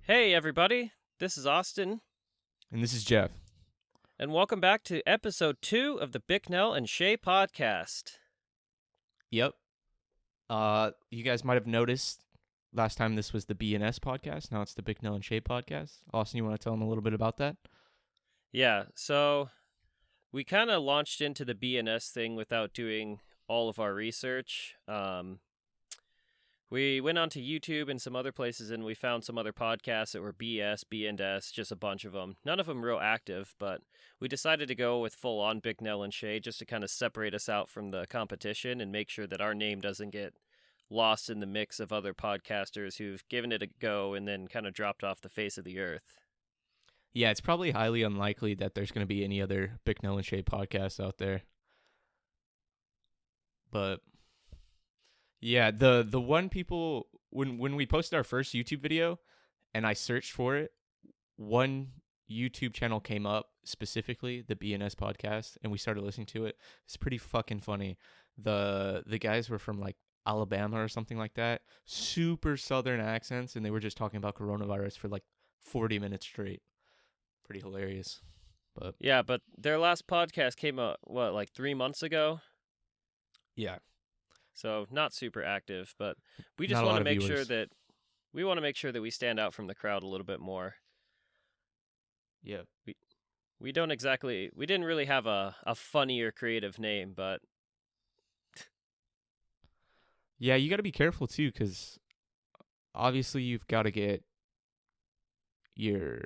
Hey, everybody. This is Austin, And this is Jeff. and welcome back to episode 2 of the Bicknell&Shea podcast. Yep. You guys might have noticed last time this was the BNS podcast. Now it's the Bicknell&Shea podcast. Austin, you want to tell them a little bit about that? Yeah, so we kind of launched into the BNS thing without doing all of our research. We went onto YouTube and some other places, and we found some other podcasts that were BS, B&S, just a bunch of them. None of them real active, but we decided to go with full-on Bicknell&Shea just to kind of separate us out from the competition and make sure that our name doesn't get lost in the mix of other podcasters who've given it a go and then kind of dropped off the face of the earth. Yeah, it's probably highly unlikely that there's going to be any other Bicknell&Shea podcasts out there. But yeah, the one people when we posted our first YouTube video and I searched for it, one YouTube channel came up specifically, the BNS podcast, and we started listening to it. It's pretty fucking funny. The guys were from like Alabama or something like that. Super southern accents, and they were just talking about coronavirus for like 40 minutes straight. Pretty hilarious. But Yeah, but their last podcast came out, like 3 months ago? yeah, So not super active, but we just not a want lot to of make sure viewers. that we stand out from the crowd a little bit more. Yeah. We didn't really have a funny or creative name, but Yeah, you got to be careful too, because obviously you've got to get your,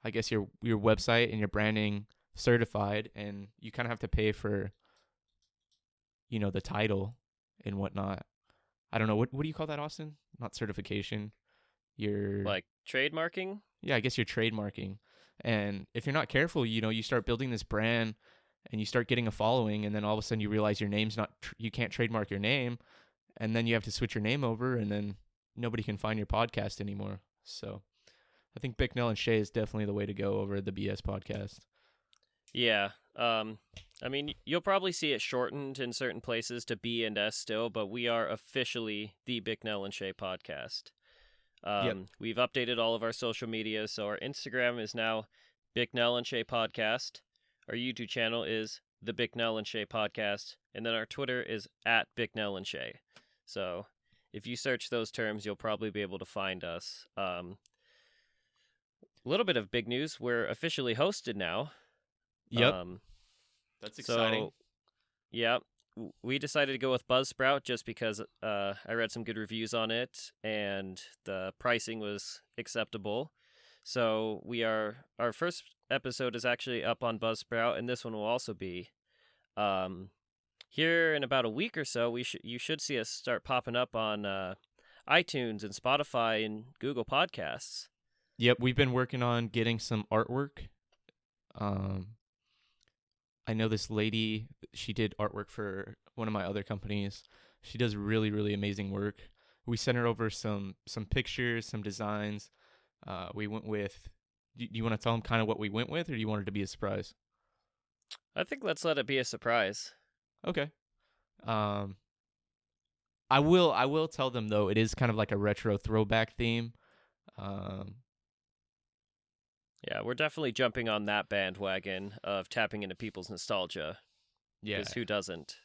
I guess your website and your branding certified, and you kind of have to pay for, the title and whatnot. I don't know what do you call that, Austin? Not certification. Your like trademarking. Yeah, I guess your trademarking. And if you're not careful, you start building this brand and you start getting a following, and then all of a sudden you realize your name's not you can't trademark your name, and then you have to switch your name over, and then nobody can find your podcast anymore. So I think Bicknell&Shea is definitely the way to go over the BS podcast. Yeah. I mean, you'll probably see it shortened in certain places to B and S still, but we are officially the Bicknell&Shea podcast. Yep. We've updated all of our social media, so our Instagram is now Bicknell&Shea podcast. Our YouTube channel is the Bicknell&Shea podcast, and then our Twitter is at Bicknell&Shea. So if you search those terms, you'll probably be able to find us. A little bit of big news: we're officially hosted now. Yep. Um, That's exciting. so yeah, we decided to go with Buzzsprout just because I read some good reviews on it and the pricing was acceptable. So our first episode is actually up on Buzzsprout, and this one will also be. Here in about a week or so, you should see us start popping up on iTunes and Spotify and Google Podcasts. Yep, we've been working on getting some artwork. I know this lady, she did artwork for one of my other companies. She does really, really amazing work. We sent her over some pictures, some designs. We went with. Do you want to tell them kind of what we went with, or do you want it to be a surprise? I think let's let it be a surprise. Okay. Um, I will tell them though. It is kind of like a retro throwback theme. Um, Yeah, we're definitely jumping on that bandwagon of tapping into people's nostalgia. yeah. Because who doesn't?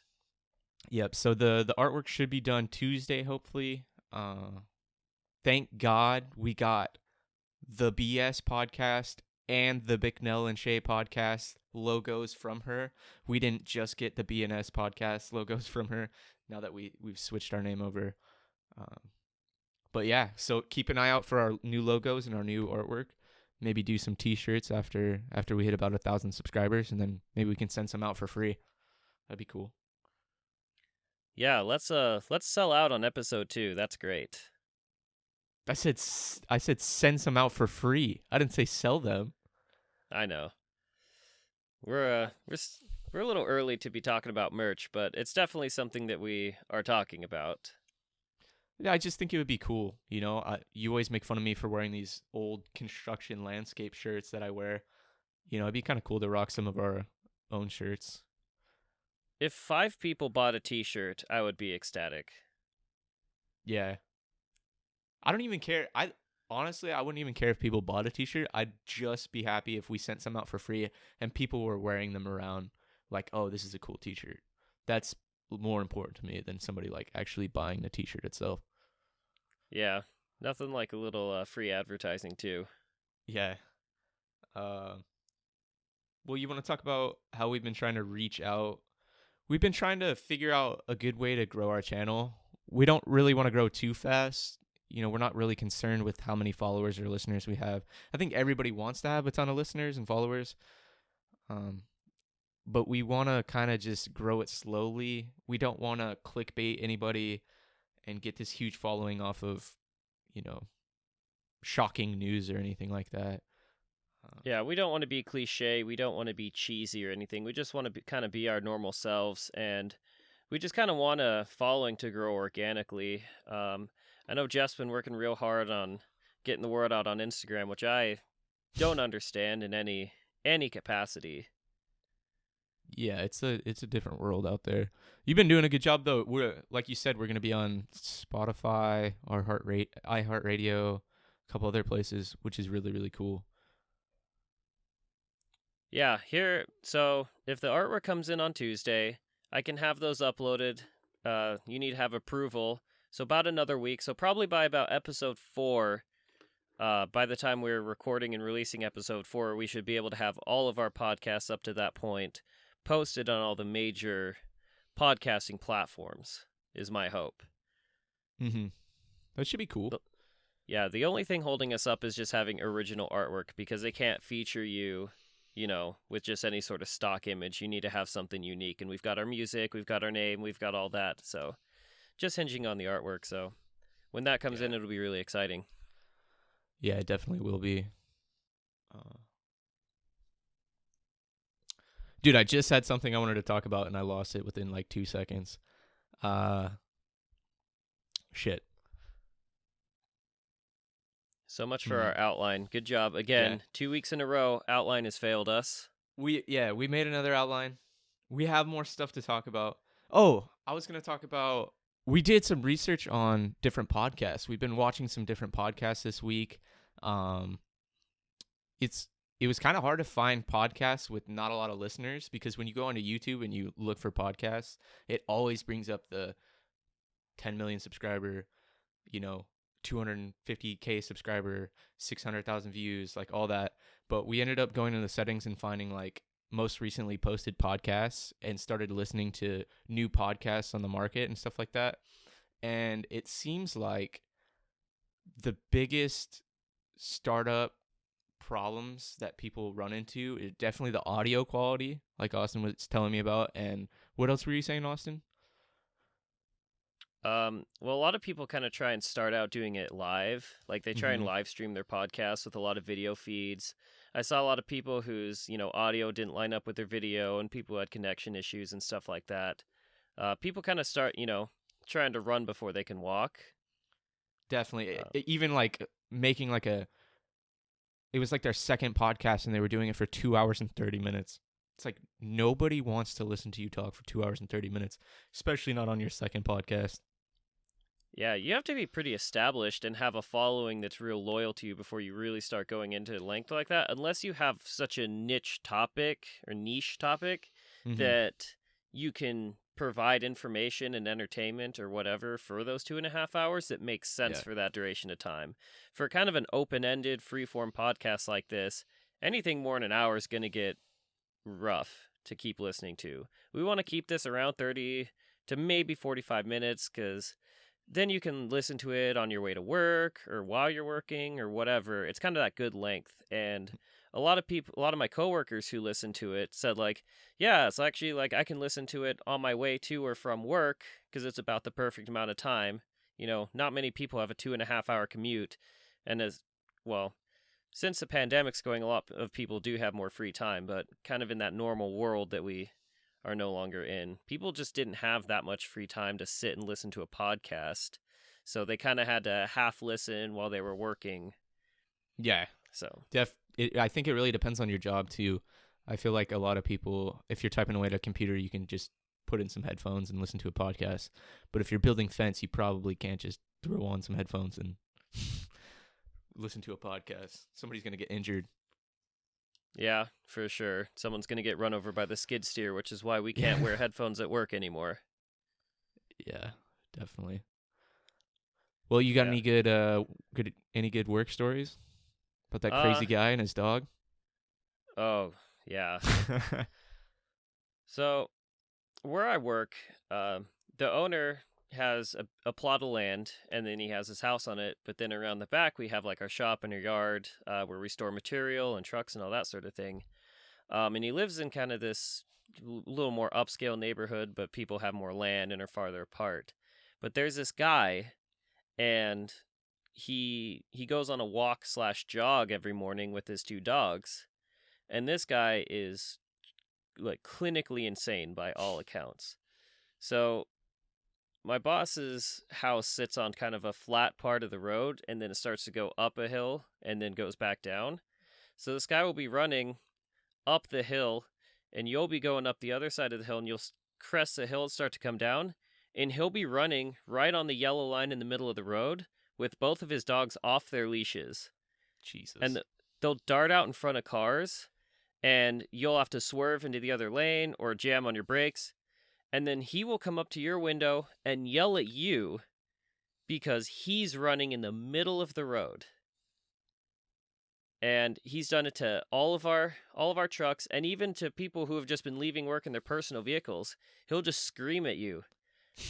Yep. So the artwork should be done Tuesday, hopefully. Thank God we got the BS podcast and the Bicknell&Shea podcast logos from her. We didn't just get the BNS podcast logos from her. Now that we've switched our name over. But yeah, so keep an eye out for our new logos and our new artwork. Maybe do some T-shirts after we hit about 1,000 subscribers, and then maybe we can send some out for free. That'd be cool. Yeah, let's sell out on episode 2. That's great. I said send some out for free. I didn't say sell them. I know. We're a little early to be talking about merch, but it's definitely something that we are talking about. Yeah, I just think it would be cool. You always make fun of me for wearing these old construction landscape shirts that I wear. It'd be kind of cool to rock some of our own shirts. If 5 people bought a t-shirt, I would be ecstatic. Yeah. I don't even care. honestly, I wouldn't even care if people bought a t-shirt. I'd just be happy if we sent some out for free and people were wearing them around like, oh, this is a cool t-shirt. That's more important to me than somebody like actually buying the t-shirt itself. Yeah, nothing like a little free advertising too. Yeah. Uh, well, you want to talk about how we've been trying to reach out? We've been trying to figure out a good way to grow our channel. We don't really want to grow too fast. You know, we're not really concerned with how many followers or listeners we have. I think everybody wants to have a ton of listeners and followers. Um, but we want to kind of just grow it slowly. We don't want to clickbait anybody and get this huge following off of, you know, shocking news or anything like that. Yeah, we don't want to be cliche. We don't want to be cheesy or anything. We just want to kind of be our normal selves, and we just kind of want a following to grow organically. I know Jeff's been working real hard on getting the word out on Instagram, which I don't understand in any capacity. Yeah, it's a different world out there. You've been doing a good job though. We're like you said, we're gonna be on Spotify, iHeartRadio, a couple other places, which is really really cool. Yeah, here. So if the artwork comes in on Tuesday, I can have those uploaded. You need to have approval. So about another week. So probably by about episode 4, by the time we're recording and releasing episode 4, we should be able to have all of our podcasts up to that point posted on all the major podcasting platforms, is my hope. Mm-hmm. That should be cool. Yeah, the only thing holding us up is just having original artwork, because they can't feature you, with just any sort of stock image. You need to have something unique, and we've got our music, we've got our name, we've got all that. So just hinging on the artwork. So when that comes in, it'll be really exciting. Yeah, it definitely will be. Dude, I just had something I wanted to talk about and I lost it within like 2 seconds. Shit. So much for our outline. Good job. Again, 2 weeks in a row, outline has failed us. We made another outline. We have more stuff to talk about. Oh, I was going to talk about, we did some research on different podcasts. We've been watching some different podcasts this week. It was kind of hard to find podcasts with not a lot of listeners, because when you go onto YouTube and you look for podcasts, it always brings up the 10 million subscriber, 250K subscriber, 600,000 views, like all that. But we ended up going into the settings and finding like most recently posted podcasts and started listening to new podcasts on the market and stuff like that. And it seems like the biggest startup problems that people run into is definitely the audio quality, like Austin was telling me about. And what else were you saying, Austin? Well, a lot of people kind of try and start out doing it live. Like they try and live stream their podcasts with a lot of video feeds. I saw a lot of people whose, audio didn't line up with their video, and people who had connection issues and stuff like that. People kind of start, trying to run before they can walk. Definitely. Even like making like it was like their second podcast and they were doing it for 2 hours and 30 minutes. It's like nobody wants to listen to you talk for 2 hours and 30 minutes, especially not on your second podcast. Yeah, you have to be pretty established and have a following that's real loyal to you before you really start going into length like that, unless you have such a niche topic that you can provide information and entertainment or whatever for those 2.5 hours that makes sense for that duration of time. For kind of an open-ended, free-form podcast like this, anything more than an hour is going to get rough to keep listening to. We want to keep this around 30 to maybe 45 minutes, because then you can listen to it on your way to work or while you're working or whatever. It's kind of that good length. And a lot of my coworkers who listen to it said like, yeah, it's actually like I can listen to it on my way to or from work because it's about the perfect amount of time. Not many people have a 2.5 hour commute. And as well, since the pandemic's going, a lot of people do have more free time, but kind of in that normal world that we are no longer in, people just didn't have that much free time to sit and listen to a podcast. So they kind of had to half listen while they were working. Yeah. So I think it really depends on your job too. I feel like a lot of people, if you're typing away at a computer, you can just put in some headphones and listen to a podcast. But if you're building fence, you probably can't just throw on some headphones and listen to a podcast. Somebody's gonna get injured. Yeah, for sure. Someone's going to get run over by the skid steer, which is why we can't Yeah. wear headphones at work anymore. Yeah, definitely. Well, you got Yeah. any good work stories about that Uh, crazy guy and his dog? oh, yeah. So, where I work, the owner has a plot of land and then he has his house on it. But then around the back, we have like our shop and our yard where we store material and trucks and all that sort of thing. And he lives in kind of this little more upscale neighborhood, but people have more land and are farther apart. But there's this guy, and he goes on a walk slash jog every morning with his two dogs. And this guy is like clinically insane by all accounts. So my boss's house sits on kind of a flat part of the road, and then it starts to go up a hill and then goes back down. So this guy will be running up the hill, and you'll be going up the other side of the hill, and you'll crest the hill and start to come down, and he'll be running right on the yellow line in the middle of the road with both of his dogs off their leashes. Jesus. And they'll dart out in front of cars, and you'll have to swerve into the other lane or jam on your brakes. And then he will come up to your window and yell at you because he's running in the middle of the road. And he's done it to all of our trucks, and even to people who have just been leaving work in their personal vehicles. He'll just scream at you.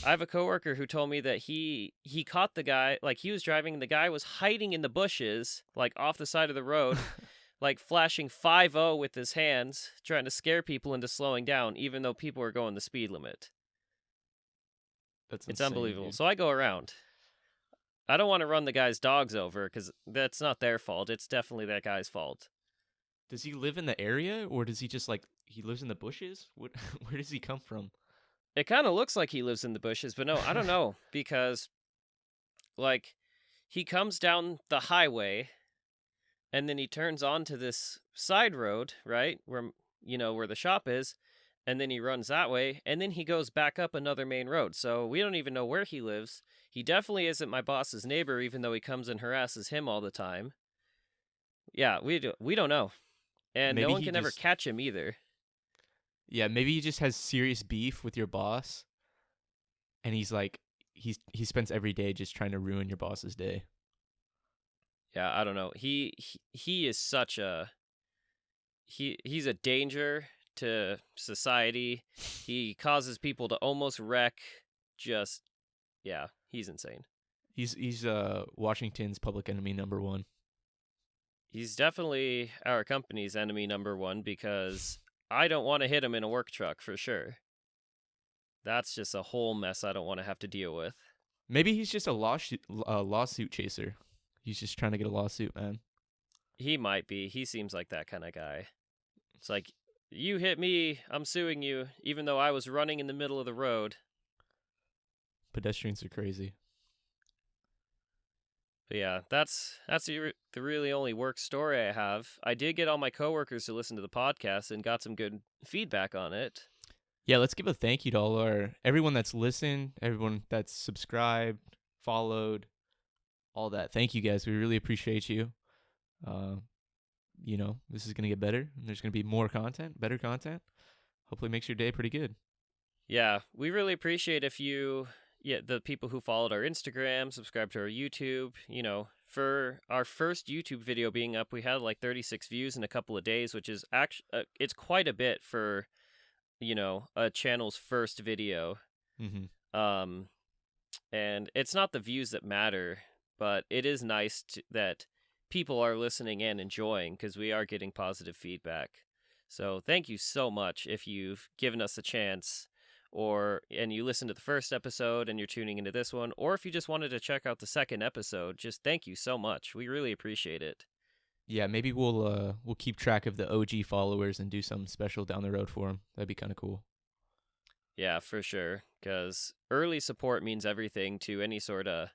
I have a coworker who told me that he caught the guy, like he was driving and the guy was hiding in the bushes, like off the side of the road, like flashing 5-0 with his hands, trying to scare people into slowing down, even though people are going the speed limit. That's It's insane, unbelievable. dude. So I go around. I don't want to run the guy's dogs over because that's not their fault. It's definitely that guy's fault. Does he live in the area, or does he just like he lives in the bushes? What? Where does he come from? It kind of looks like he lives in the bushes, but no, I don't know because, like, he comes down the highway and then he turns onto this side road, right? Where the shop is, and then he runs that way, and then he goes back up another main road. So we don't even know where he lives. He definitely isn't my boss's neighbor, even though he comes and harasses him all the time. Yeah, we don't know. And no Maybe one he can ever just catch him either. yeah, maybe he just has serious beef with your boss, and he's like he spends every day just trying to ruin your boss's day. Yeah, I don't know. He is such a he's a danger to society. He causes people to almost wreck. Just yeah, he's insane. He's Washington's public enemy number one. He's definitely our company's enemy number one because I don't want to hit him in a work truck for sure. That's just a whole mess I don't want to have to deal with. Maybe he's just a lawsuit chaser. He's just trying to get a lawsuit, man. He might be. He seems like that kind of guy. It's like, you hit me, I'm suing you, even though I was running in the middle of the road. Pedestrians are crazy. But yeah, that's the really only work story I have. I did get all my coworkers to listen to the podcast and got some good feedback on it. Yeah, let's give a thank you to everyone that's listened, everyone that's subscribed, followed, all that. Thank you guys. We really appreciate you. This is gonna get better. And there's gonna be more content, better content. Hopefully, makes your day pretty good. Yeah, we really appreciate the people who followed our Instagram, subscribed to our YouTube. For our first YouTube video being up, we had like 36 views in a couple of days, which is actually it's quite a bit for a channel's first video. Mm-hmm. And it's not the views that matter, but it is nice that people are listening and enjoying because we are getting positive feedback. So thank you so much if you've given us a chance and you listened to the first episode and you're tuning into this one, or if you just wanted to check out the second episode, just thank you so much. We really appreciate it. Yeah, maybe we'll keep track of the OG followers and do something special down the road for them. That'd be kind of cool. Yeah, for sure. Because early support means everything to any sort of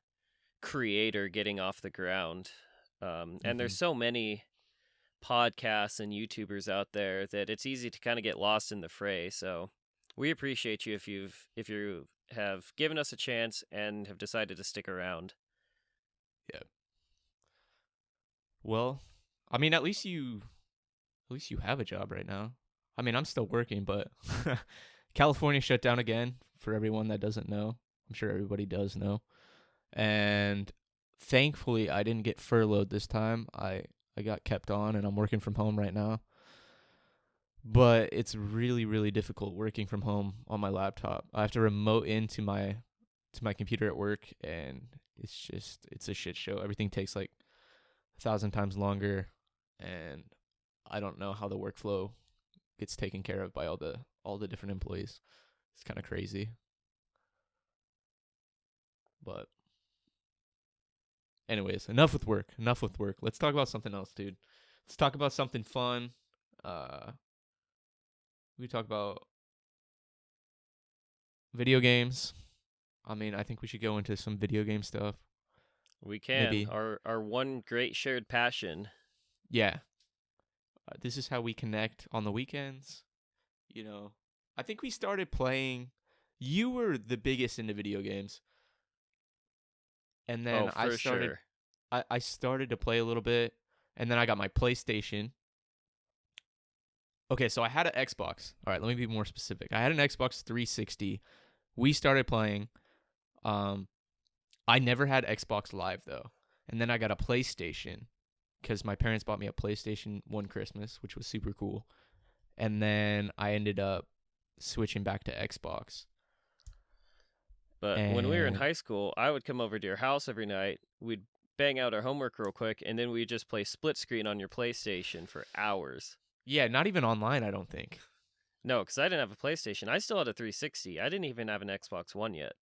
creator getting off the ground. And there's so many podcasts and YouTubers out there that it's easy to kind of get lost in the fray. So we appreciate you if you have given us a chance and have decided to stick around. Yeah. Well, I mean, at least you have a job right now. I mean, I'm still working, but California shut down again for everyone that doesn't know. I'm sure everybody does know. And thankfully, I didn't get furloughed this time. I got kept on, and I'm working from home right now. But it's really, really difficult working from home on my laptop. I have to remote into my computer at work, and it's a shit show. Everything takes like 1,000 times longer, and I don't know how the workflow gets taken care of by all the different employees. It's kind of crazy. But anyways, enough with work. Enough with work. Let's talk about something else, dude. Let's talk about something fun. Uh, we talk about video games. I mean, I think we should go into some video game stuff. We can. Maybe, Our one great shared passion. yeah. This is how we connect on the weekends. You know, I think we started playing. You were the biggest into video games, and then Oh, for sure. I started to play a little bit, and then I got my PlayStation. Okay, so I had an Xbox. All right, let me be more specific. I had an Xbox 360. We started playing. Um, I never had Xbox Live though, and then I got a PlayStation because my parents bought me a PlayStation one Christmas, which was super cool. And then I ended up switching back to Xbox. But when we were in And high school, I would come over to your house every night. We'd bang out our homework real quick, and then we'd just play split screen on your PlayStation for hours. yeah, not even online, I don't think. No, because I didn't have a PlayStation. I still had a 360. I didn't even have an Xbox One yet.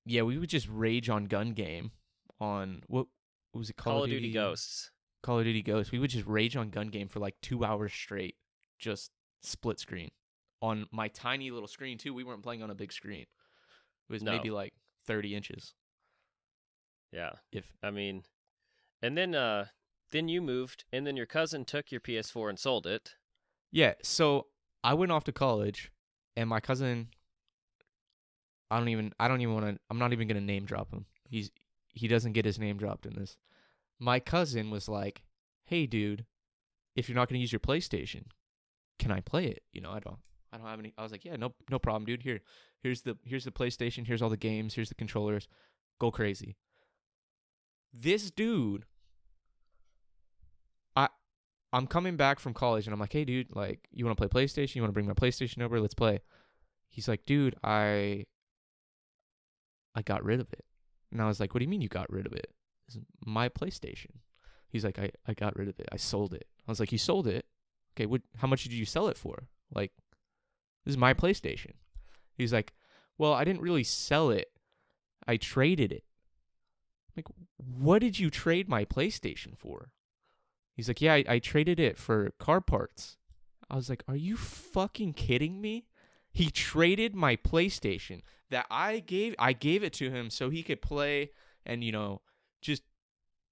Yeah, we would just rage on gun game on what was it, Call of Duty Ghosts. Call of Duty Ghosts. We would just rage on gun game for like 2 hours straight, just split screen on my tiny little screen too. We weren't playing on a big screen. It was No. maybe like 30 inches. Yeah. If I mean, and then you moved, and then your cousin took your PS4 and sold it. Yeah, so I went off to college, and my cousin. I don't even want to. I'm not even gonna name drop him. He doesn't get his name dropped in this. My cousin was like, "Hey, dude, if you're not gonna use your PlayStation, can I play it? You know, I don't have any." I was like, "Yeah, no problem, dude. Here's the PlayStation. Here's all the games. Here's the controllers. Go crazy." This dude, I I'm coming back from college, and I'm like, "Hey, dude, like, you want to play PlayStation? You want to bring my PlayStation over? Let's play." He's like, "Dude, I got rid of it." And I was like, "What do you mean you got rid of it? This is my PlayStation." He's like, I got rid of it. I sold it. I was like, "You sold it? Okay, how much did you sell it for? Like, this is my PlayStation." He's like, "Well, I didn't really sell it. I traded it." I'm like, "What did you trade my PlayStation for?" He's like, "Yeah, I traded it for car parts." I was like, "Are you fucking kidding me?" He traded my PlayStation that I gave it to him so he could play and just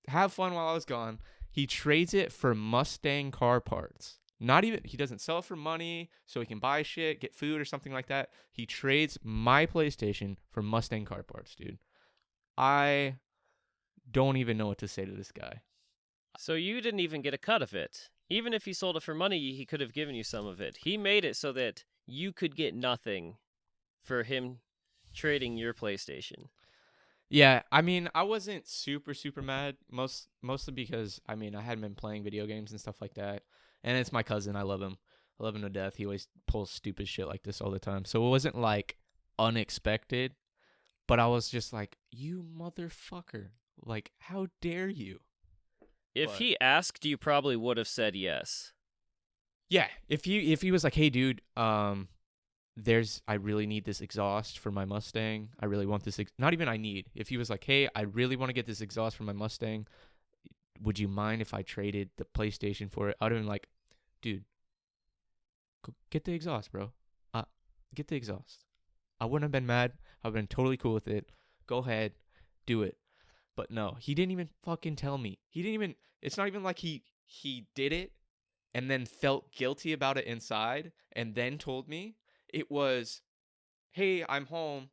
have fun while I was gone. He trades it for Mustang car parts. Not even he doesn't sell it for money so he can buy shit, get food or something like that. He trades my PlayStation for Mustang car parts, dude. I don't even know what to say to this guy. So you didn't even get a cut of it. Even if he sold it for money, he could have given you some of it. He made it so that you could get nothing for him trading your PlayStation. Yeah, I mean, I wasn't super mad mostly because I mean, I hadn't been playing video games and stuff like that. And it's my cousin. I love him. I love him to death. He always pulls stupid shit like this all the time. So it wasn't like unexpected, but I was just like, "You motherfucker. Like, how dare you?" If But he asked, you probably would have said yes. yeah, if he was like, "Hey, dude, I really need this exhaust for my Mustang. I really want this. Not even I need. If he was like, "Hey, I really want to get this exhaust for my Mustang. Would you mind if I traded the PlayStation for it?" I'd have been like, "Dude, go get the exhaust, bro. Uh, get the exhaust." I wouldn't have been mad. I've been totally cool with it. Go ahead, do it. But no, he didn't even fucking tell me. He didn't even. It's not even like he did it and then felt guilty about it inside and then told me. It was, "Hey, I'm home.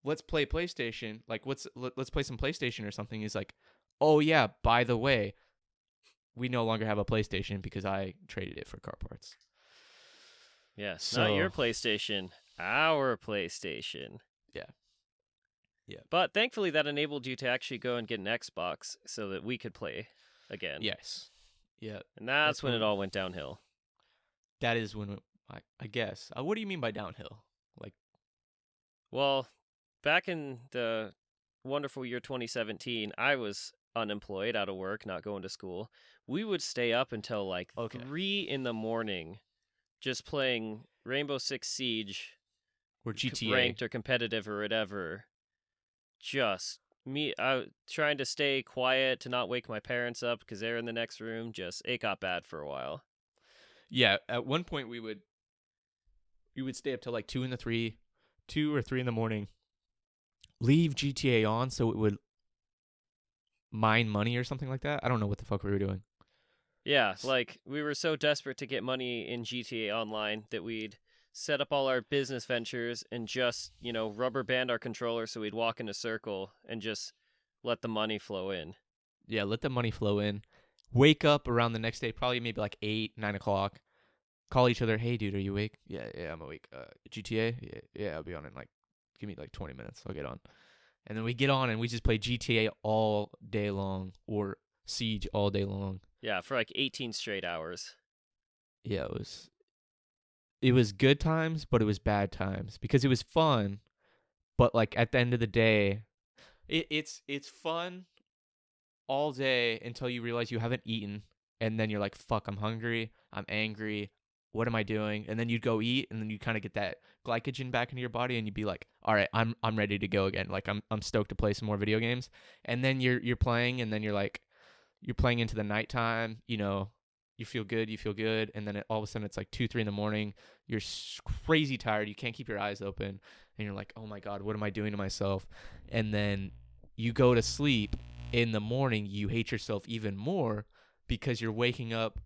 Let's play PlayStation. Like, let's play some PlayStation or something." He's like, "Oh yeah, by the way, we no longer have a PlayStation because I traded it for car parts. Yes, not your So PlayStation, our PlayStation. yeah, yeah, But thankfully, that enabled you to actually go and get an Xbox so that we could play again. yes, yeah. And that's That's when when it all went downhill. that is when I guess. What do you mean by downhill? Like, Well, back in the wonderful year 2017, I was unemployed, out of work, not going to school. We would stay up until like okay, 3 in the morning just playing Rainbow Six Siege, or GTA. ranked or competitive or whatever. Just me, I trying to stay quiet to not wake my parents up because they're in the next room. Just it got bad for a while. Yeah, at one point we would stay up till like 2 or 3 in the morning. Leave GTA on so it would mine money or something like that. I don't know what the fuck we were doing. Yeah, like we were so desperate to get money in GTA Online that we'd set up all our business ventures and just, rubber band our controller so we'd walk in a circle and just let the money flow in. Yeah, let the money flow in. Wake up around the next day, probably maybe like 8, 9 o'clock. Call each other. Hey, dude, are you awake? Yeah, yeah, I'm awake. GTA? Yeah, yeah, I'll be on in like, give me like 20 minutes. I'll get on. And then we get on and we just play GTA all day long or Siege all day long. Yeah, for like 18 straight hours. Yeah, it was good times, but it was bad times because it was fun, but like at the end of the day, it's fun all day until you realize you haven't eaten, and then you're like, fuck, I'm hungry, I'm angry, what am I doing? And then you'd go eat, and then you kind of get that glycogen back into your body, and you'd be like, all right, I'm ready to go again. Like I'm stoked to play some more video games. And then you're playing, and then you're playing into the nighttime, you feel good, and then all of a sudden it's like 2, 3 in the morning. You're crazy tired. You can't keep your eyes open, and you're like, oh my god, what am I doing to myself? And then you go to sleep. In the morning, you hate yourself even more because you're waking up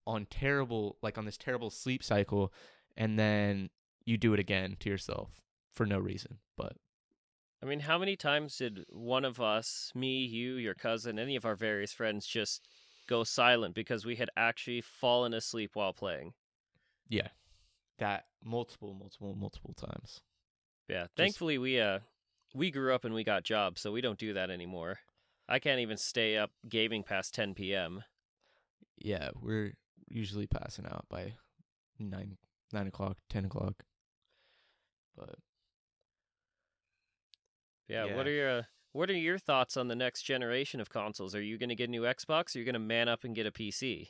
on this terrible sleep cycle, and then you do it again to yourself for no reason. But I mean, how many times did one of us, me, you, your cousin, any of our various friends, just go silent because we had actually fallen asleep while playing? yeah, that multiple times. Yeah, Just thankfully we grew up and we got jobs, so we don't do that anymore. I can't even stay up gaming past 10 p.m. yeah, we're usually passing out by 9 o'clock, 10 o'clock. But Yeah, yeah, what are your thoughts on the next generation of consoles? Are you going to get a new Xbox or are you going to man up and get a PC?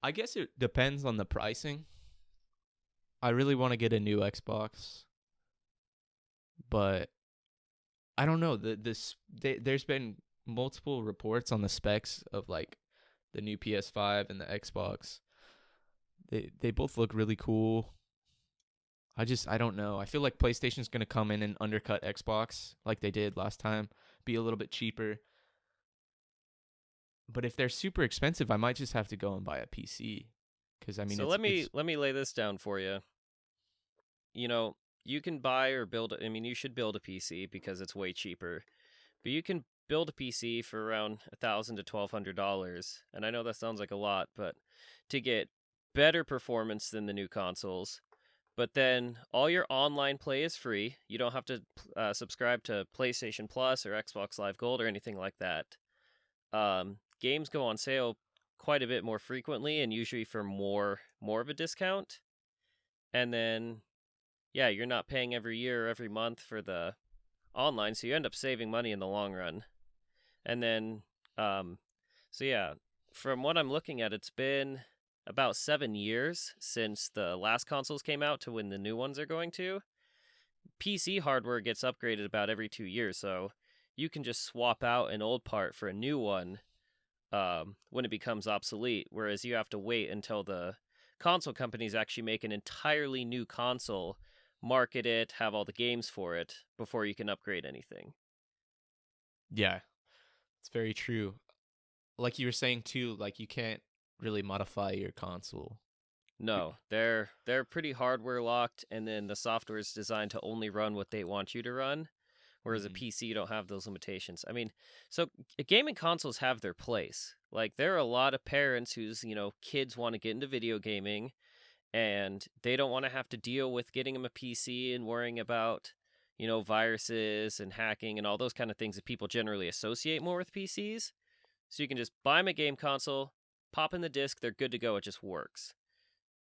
I guess it depends on the pricing. I really want to get a new Xbox, but I don't know. There's been multiple reports on the specs of like the new PS5 and the Xbox. They both look really cool. I don't know. I feel like PlayStation's gonna come in and undercut Xbox like they did last time, be a little bit cheaper. But if they're super expensive, I might just have to go and buy a PC. Because I mean, So it's let me lay this down for you. You know, you can buy or build. I mean, you should build a PC because it's way cheaper. But you can build a PC for around $1,000 to $1,200, and I know that sounds like a lot, but to get better performance than the new consoles. But then all your online play is free. You don't have to subscribe to PlayStation Plus or Xbox Live Gold or anything like that. Games go on sale quite a bit more frequently and usually for more of a discount. And then yeah, you're not paying every year or every month for the online, so you end up saving money in the long run. And then so yeah, from what I'm looking at, it's been about 7 years since the last consoles came out to when the new ones are going to. PC hardware gets upgraded about every 2 years, so you can just swap out an old part for a new one when it becomes obsolete, whereas you have to wait until the console companies actually make an entirely new console, market it, have all the games for it before you can upgrade anything. yeah, it's very true. Like you were saying too, like you can't really modify your console. No, they're pretty hardware locked, and then the software is designed to only run what they want you to run. whereas a PC you don't have those limitations. I mean, so gaming consoles have their place. Like there are a lot of parents whose kids want to get into video gaming, and they don't want to have to deal with getting them a PC and worrying about viruses and hacking and all those kind of things that people generally associate more with PCs. So you can just buy them a game console, pop in the disc, they're good to go. It just works.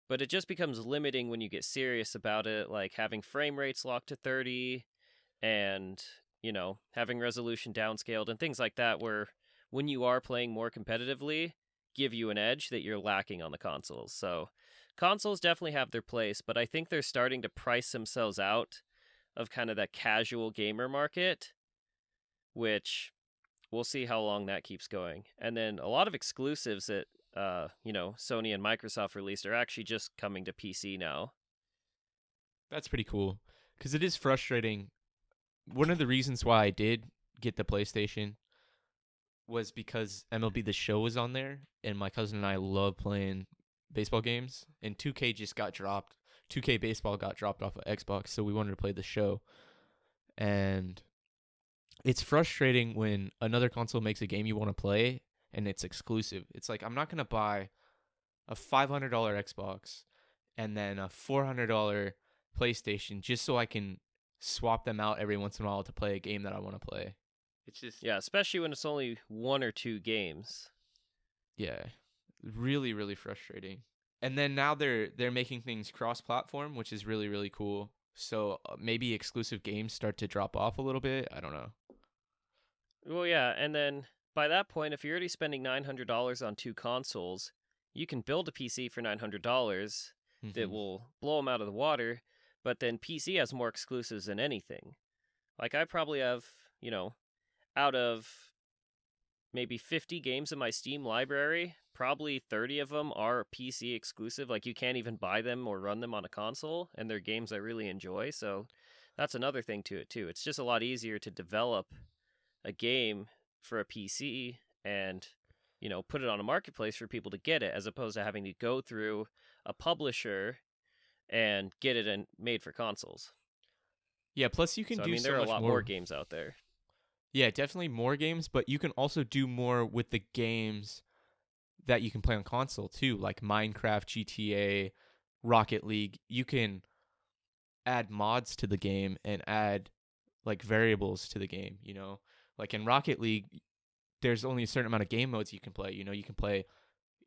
But it just becomes limiting when you get serious about it, like having frame rates locked to 30 and, having resolution downscaled and things like that, where when you are playing more competitively, give you an edge that you're lacking on the consoles. So consoles definitely have their place, but I think they're starting to price themselves out of kind of that casual gamer market, which we'll see how long that keeps going. And then a lot of exclusives that Sony and Microsoft released are actually just coming to PC now. That's pretty cool because it is frustrating. One of the reasons why I did get the PlayStation was because MLB The Show was on there, and my cousin and I love playing baseball games, and 2K just got dropped. 2K Baseball got dropped off of Xbox, so we wanted to play The Show. And it's frustrating when another console makes a game you want to play and it's exclusive. It's like, I'm not going to buy a $500 Xbox and then a $400 PlayStation just so I can swap them out every once in a while to play a game that I want to play. It's just... Yeah, especially when it's only 1 or 2 games. Yeah, really, really frustrating. And then now they're making things cross-platform, which is really, really cool. So maybe exclusive games start to drop off a little bit. I don't know. Well, yeah, and then by that point, if you're already spending $900 on 2 consoles, you can build a PC for $900 that will blow them out of the water, but then PC has more exclusives than anything. Like, I probably have, out of maybe 50 games in my Steam library, probably 30 of them are PC exclusive. Like, you can't even buy them or run them on a console, and they're games I really enjoy. So that's another thing to it, too. It's just a lot easier to develop a game for a PC and, put it on a marketplace for people to get it, as opposed to having to go through a publisher and get it made for consoles. Yeah, plus you can do so there are much a lot more. more games out there. Yeah, definitely more games, but you can also do more with the games that you can play on console too, like Minecraft, GTA, Rocket League. You can add mods to the game and add like variables to the game, Like in Rocket League, there's only a certain amount of game modes you can play. You can play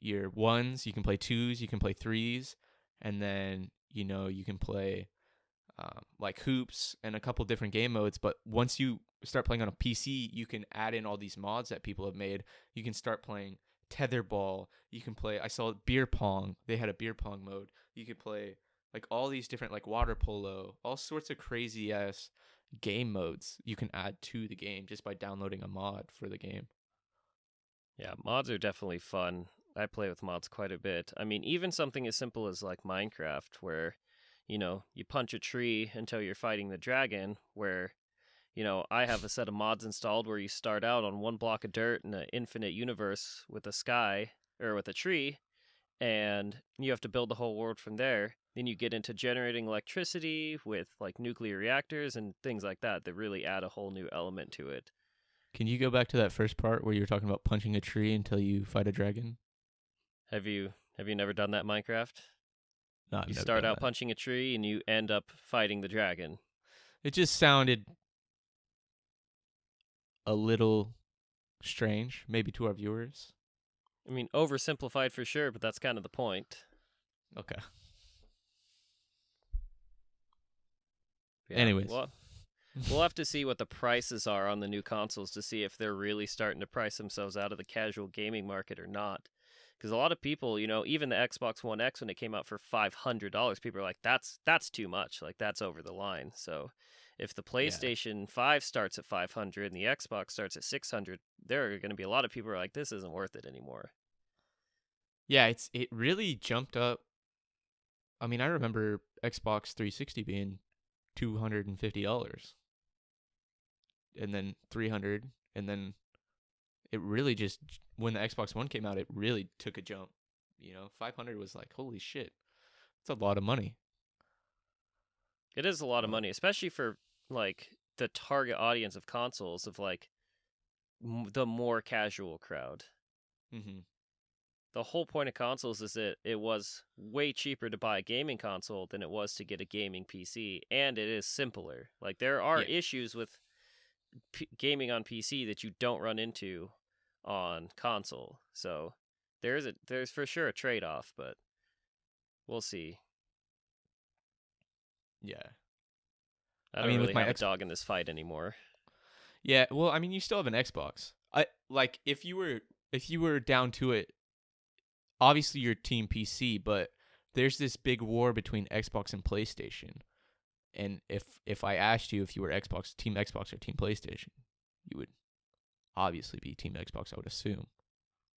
your ones, you can play twos, you can play threes, and then, you can play like hoops and a couple different game modes. But once you start playing on a PC, you can add in all these mods that people have made. You can start playing tetherball. You can play, I saw beer pong. They had a beer pong mode. You could play like all these different like water polo, all sorts of crazy ass game modes you can add to the game just by downloading a mod for the game. Yeah, mods are definitely fun. I play with mods quite a bit. I mean, even something as simple as like Minecraft, where, you punch a tree until you're fighting the dragon, where, I have a set of mods installed where you start out on 1 block of dirt in an infinite universe with a sky, or with a tree, and you have to build the whole world from there. Then you get into generating electricity with like nuclear reactors and things like that really add a whole new element to it. Can you go back to that first part where you were talking about punching a tree until you fight a dragon? Have you never done that, Minecraft? No, you start out punching a tree and you end up fighting the dragon. It just sounded a little strange, maybe to our viewers. I mean, oversimplified for sure, but that's kind of the point. Okay. Yeah, anyways, we'll have to see what the prices are on the new consoles to see if they're really starting to price themselves out of the casual gaming market or not. Because a lot of people, even the Xbox One X, when it came out for $500, people are like, that's too much. Like, that's over the line. So if the PlayStation 5 starts at $500 and the Xbox starts at $600, there are going to be a lot of people who are like, this isn't worth it anymore. Yeah, it really jumped up. I mean, I remember Xbox 360 being $250, and then $300, and then it really just, when the Xbox One came out, it really took a jump. $500 was like, holy shit, it's a lot of money. It is a lot of money, especially for like the target audience of consoles of like the more casual crowd. Mm-hmm. The whole point of consoles is that it was way cheaper to buy a gaming console than it was to get a gaming PC, and it is simpler. Like there are Yeah. issues with gaming on PC that you don't run into on console. So there's for sure a trade-off, but we'll see. Yeah. I I don't mean, really with my have a dog in this fight anymore. Yeah, well, I mean, you still have an Xbox. I like if you were down to it, obviously you're team PC, but there's this big war between Xbox and PlayStation. And if I asked you if you were team Xbox or team PlayStation, you would obviously be team Xbox, I would assume.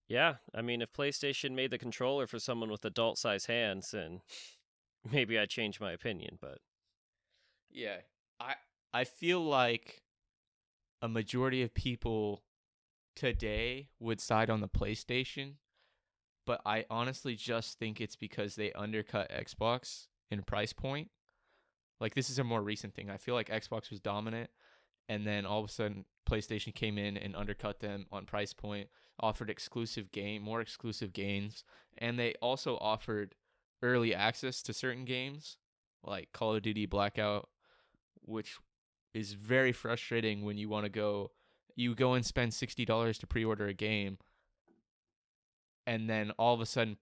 Yeah, I mean, if PlayStation made the controller for someone with adult-sized hands, then maybe I'd change my opinion, but Yeah. I I feel like a majority of people today would side on the PlayStation, but I honestly just think it's because they undercut Xbox in price point. Like this is a more recent thing. I feel like Xbox was dominant, and then all of a sudden PlayStation came in and undercut them on price point, offered more exclusive games, and they also offered early access to certain games like Call of Duty Blackout, which is very frustrating when you go and spend $60 to pre-order a game, and then all of a sudden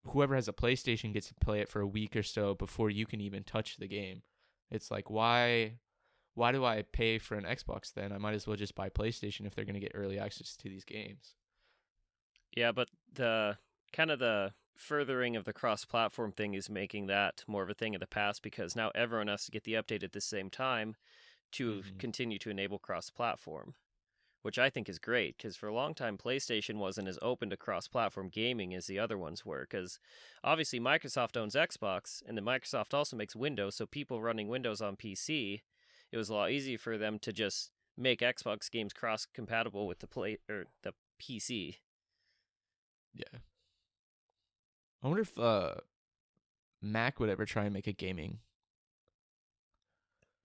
whoever has a PlayStation gets to play it for a week or so before you can even touch the game. It's like why do I pay for an Xbox then? I might as well just buy PlayStation if they're going to get early access to these games. yeah, but the kind of the furthering of the cross-platform thing is making that more of a thing of the past because now everyone has to get the update at the same time to Mm-hmm. continue to enable cross-platform, which I think is great because for a long time PlayStation wasn't as open to cross-platform gaming as the other ones were because obviously Microsoft owns Xbox and then Microsoft also makes Windows, so people running Windows on PC, it was a lot easier for them to just make Xbox games cross-compatible with the PC. Yeah. I wonder if Mac would ever try and make a gaming.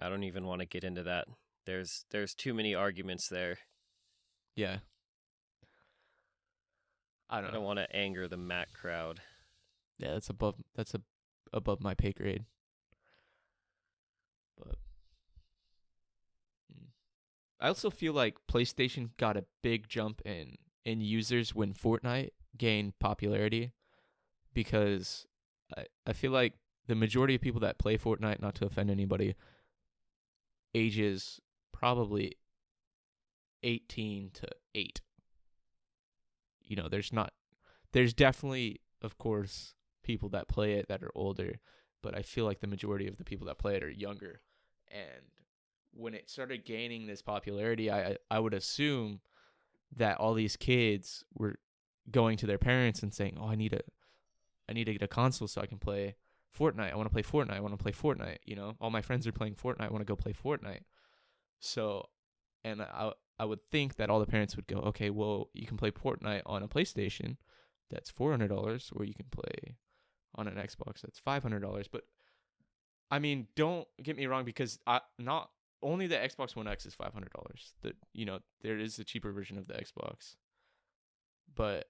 I don't even want to get into that. There's too many arguments there. Yeah. I I don't know. don't want to anger the Mac crowd. Yeah, above my pay grade. But I also feel like PlayStation got a big jump in users when Fortnite gained popularity because I feel like the majority of people that play Fortnite, not to offend anybody, ages probably 18 to 8. There's definitely, of course, people that play it that are older, but I feel like the majority of the people that play it are younger. And when it started gaining this popularity, I would assume that all these kids were going to their parents and saying, "Oh, I need to get a console so I can play Fortnite. I want to play Fortnite. I want to play Fortnite. All my friends are playing Fortnite. I want to go play Fortnite." So, and I would think that all the parents would go, "Okay, well, you can play Fortnite on a PlayStation, that's $400, or you can play on an Xbox, that's $500." But I mean, don't get me wrong, because not only the Xbox One X is $500. There is a cheaper version of the Xbox, but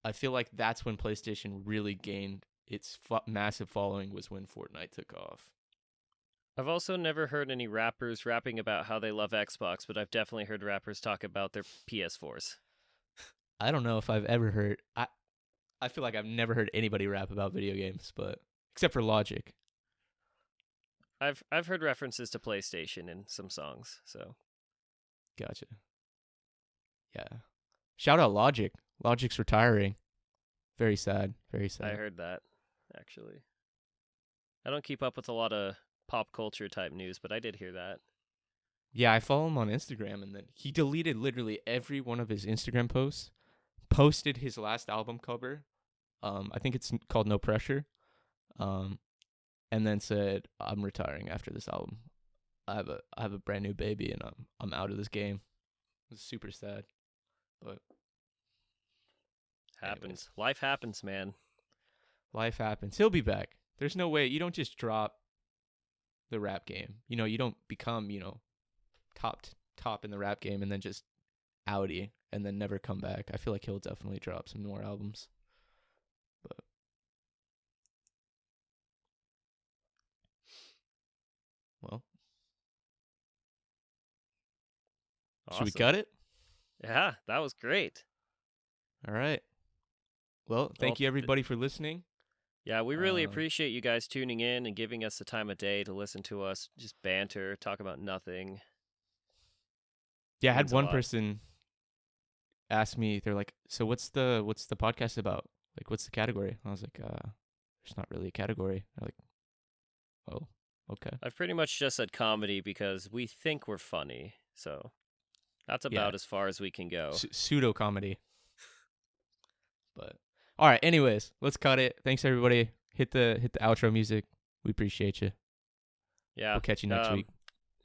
I feel like that's when PlayStation really gained its massive following, was when Fortnite took off. I've also never heard any rappers rapping about how they love Xbox, but I've definitely heard rappers talk about their PS4s. I don't know if I've ever heard. I feel like I've never heard anybody rap about video games, but except for Logic. I've heard references to PlayStation in some songs, so Gotcha. Yeah. Shout out Logic. Logic's retiring. Very sad. Very I sad. heard that actually. I don't keep up with a lot of pop culture type news, but I did hear that. Yeah, I follow him on Instagram, and then he deleted literally every one of his Instagram posts, posted his last album cover. I think it's called No Pressure. Um, and then said, "I'm retiring after this album. I have a brand new baby, and I'm out of this game." It was super sad, but anyways, Happens. Life happens, man. life happens. He'll be back. There's no way you don't just drop the rap game. You don't become top in the rap game and then just outie and then never come back. I feel like he'll definitely drop some more albums. But well, Awesome. should we cut it? Yeah, that was great. All right. Well, thank you everybody for listening. Yeah, we really appreciate you guys tuning in and giving us the time of day to listen to us just banter, talk about nothing. Yeah, I had one person ask me, they're like, "So what's the podcast about? Like, what's the category?" I was like, "There's not really a category." They're like, "Oh, okay." I've pretty much just said comedy because we think we're funny, so that's about as far as we can go. Pseudo comedy. But all right. Anyways, let's cut it. Thanks everybody. Hit the outro music. We appreciate you. Yeah. We'll catch you next week.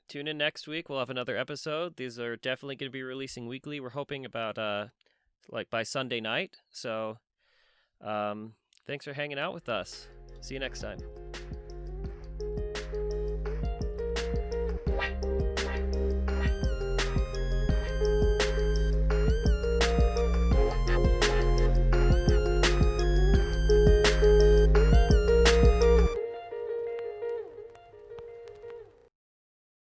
Tune in next week. We'll have another episode. These are definitely going to be releasing weekly. We're hoping about like by Sunday night. So thanks for hanging out with us. See you next time.